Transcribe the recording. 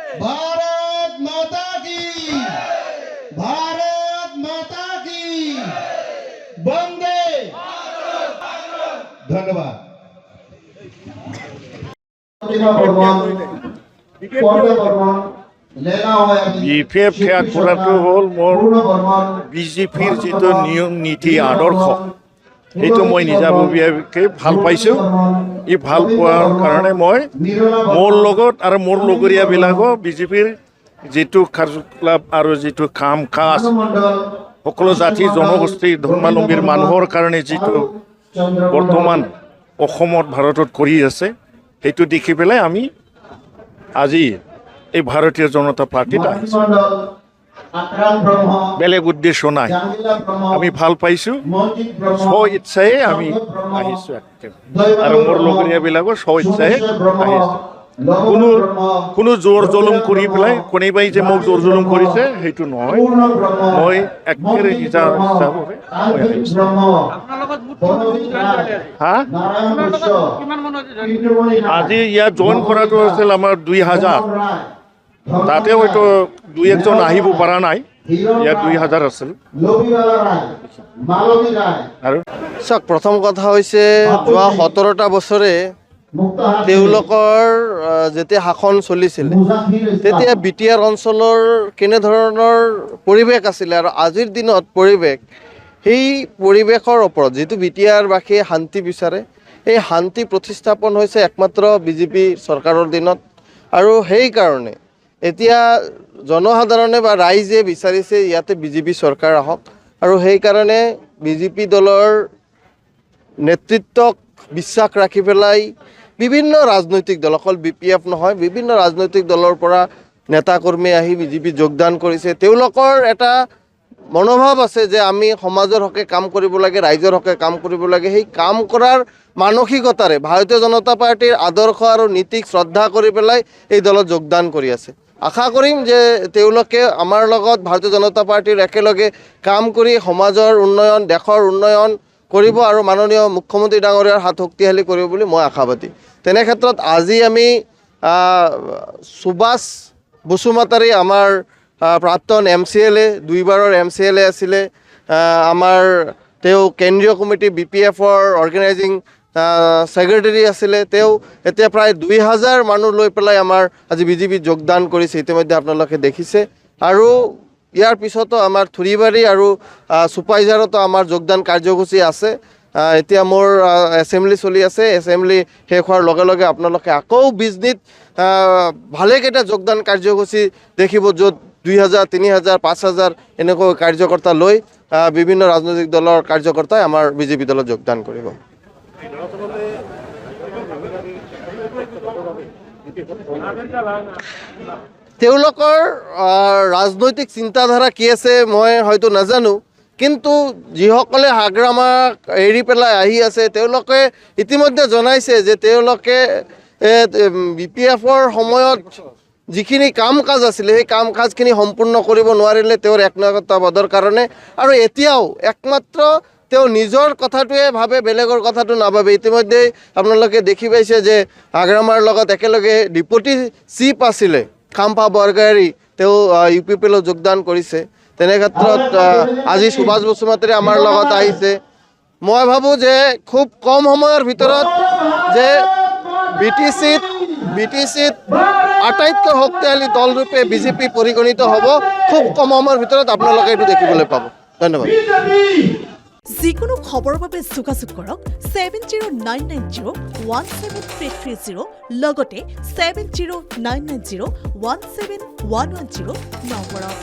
भारत माता की, भारत माता की, वंदे। धन्यवाद। বিপিএফ ত্যাগ কৰাটো হ'ল মোৰ বিজেপিৰ যিটো নিয়ম নীতি আদৰ্শ সেইটো মই নিজাববীয়াকৈ ভাল পাইছোঁ। ই ভাল পোৱাৰ কাৰণে মই মোৰ লগত আৰু মোৰ লগৰীয়াবিলাকো বিজেপিৰ যিটো কাৰ্যকলাপ আৰু যিটো কাম কাজ সকলো জাতি জনগোষ্ঠী ধৰ্মাৱলম্বীৰ মানুহৰ কাৰণে যিটো বৰ্তমান অসমত ভাৰতত কৰি আছে সেইটো দেখি পেলাই আমি আজি এই ভাৰতীয় জনতা পাৰ্টিত আহিছোঁ। বেলেগ উদ্দেশ্য নাই, আমি ভাল পাইছোঁ, স্ব ইচ্ছাই আমি আহিছোঁ আৰু মোৰ লগৰীয়াবিলাকো স্ব ইচ্ছাই আহিছোঁ। কোনো জোৰ জুলুম কৰি পেলাই কোনোবাই যে মোক জোৰ জুলুম কৰিছে সেইটো নহয়, মই একেবাৰে নিজা হিচাপে মই আহিছোঁ। আজি ইয়াত জইন কৰাটো আছিল আমাৰ 2000, তাতে হয়তো 2-1জন আহিব পৰা নাই, ইয়াত 2000 আছিল। আৰু চাওক, প্ৰথম কথা হৈছে যোৱা 17টা বছৰে তেওঁলোকৰ যেতিয়া শাসন চলিছিলে তেতিয়া বিটিআৰ অঞ্চলৰ কেনেধৰণৰ পৰিৱেশ আছিলে আৰু আজিৰ দিনত পৰিৱেশ, সেই পৰিৱেশৰ ওপৰত যিটো বিটিআৰবাসীয়ে শান্তি বিচাৰে, এই শান্তি প্ৰতিস্থাপন হৈছে একমাত্ৰ বিজেপি চৰকাৰৰ দিনত। আৰু সেইকাৰণে এতিয়া জনসাধাৰণে বা ৰাইজে বিচাৰিছে ইয়াতে বিজেপি চৰকাৰ আহক, আৰু সেইকাৰণে বিজেপি দলৰ নেতৃত্বক বিশ্বাস ৰাখি পেলাই বিভিন্ন ৰাজনৈতিক দল, অকল বিপিএফ নহয়, বিভিন্ন ৰাজনৈতিক দলৰ পৰা নেতাকৰ্মী আহি বিজেপি যোগদান কৰিছে। তেওঁলোকৰ এটা মনোভাৱ আছে যে আমি সমাজৰ হকে কাম কৰিব লাগে, ৰাইজৰ হকে কাম কৰিব লাগে। সেই কাম কৰাৰ মানসিকতাৰে ভাৰতীয় জনতা পাৰ্টিৰ আদৰ্শ আৰু নীতিক শ্ৰদ্ধা কৰি পেলাই এই দলত যোগদান কৰি আছে। আশা কৰিম যে তেওঁলোকে আমাৰ লগত ভাৰতীয় জনতা পাৰ্টিৰ একেলগে কাম কৰি সমাজৰ উন্নয়ন, দেশৰ উন্নয়ন কৰিব আৰু মাননীয় মুখ্যমন্ত্ৰী ডাঙৰীয়াৰ হাত শক্তিশালী কৰিব বুলি মই আশাবাদী। তেনে ক্ষেত্ৰত আজি আমি সুভাষ বসুমতাৰী, আমাৰ প্ৰাক্তন MCLA, 2বাৰৰ MCLA আছিলে, আমাৰ তেওঁ কেন্দ্ৰীয় কমিটি BPFৰ অৰ্গেনাইজিং ছেক্ৰেটাৰী আছিলে, তেওঁ এতিয়া প্ৰায় 2000 মানুহ লৈ পেলাই আমাৰ আজি বিজেপিত যোগদান কৰিছে, ইতিমধ্যে আপোনালোকে দেখিছে। আৰু ইয়াৰ পিছতো আমাৰ থুৰিবাৰী আৰু চুপাইজাৰতো আমাৰ যোগদান কাৰ্যসূচী আছে। এতিয়া মোৰ এছেম্বলি চলি আছে, এছেম্বলি শেষ হোৱাৰ লগে লগে আপোনালোকে আকৌ বিজনীত ভালেকেইটা যোগদান কাৰ্যসূচী দেখিব, য'ত 2000, 3000, 5000 এনেকৈ কাৰ্যকৰ্তা লৈ বিভিন্ন ৰাজনৈতিক দলৰ কাৰ্যকৰ্তাই আমাৰ বিজেপি দলত যোগদান কৰিব। তেওঁলোকৰ ৰাজনৈতিক চিন্তাধাৰা কি আছে মই হয়তো নাজানো, কিন্তু যিসকলে হাগ্ৰামাক এৰি পেলাই আহি আছে তেওঁলোকে ইতিমধ্যে জনাইছে যে তেওঁলোকে BPFৰ সময়ত যিখিনি কাম কাজ আছিলে সেই কাম কাজখিনি সম্পূৰ্ণ কৰিব নোৱাৰিলে তেওঁৰ একনায়কত্ববাদৰ কাৰণে। আৰু এতিয়াও একমাত্ৰ তেওঁ নিজৰ কথাটোৱে ভাবে, বেলেগৰ কথাটো নাভাবে। ইতিমধ্যে আপোনালোকে দেখি পাইছে যে হাগ্ৰামাৰ লগত একেলগে ডিপুটি চিফ আছিলে খাম্পা বৰগায়াৰী, তেওঁ UPPলৈ যোগদান কৰিছে। তেনে ক্ষেত্ৰত আজি সুভাষ বসুমতাৰী আমাৰ লগত আহিছে। মই ভাবোঁ যে খুব কম সময়ৰ ভিতৰত যে BTCত আটাইতকৈ শক্তিশালী দলৰূপে বিজেপি পৰিগণিত হ'ব, খুব কম সময়ৰ ভিতৰত আপোনালোকে এইটো দেখিবলৈ পাব। ধন্যবাদ। যিকোনো খবৰৰ বাবে যোগাযোগ কৰক 7099017330 লগতে 7099017110 নম্বৰত।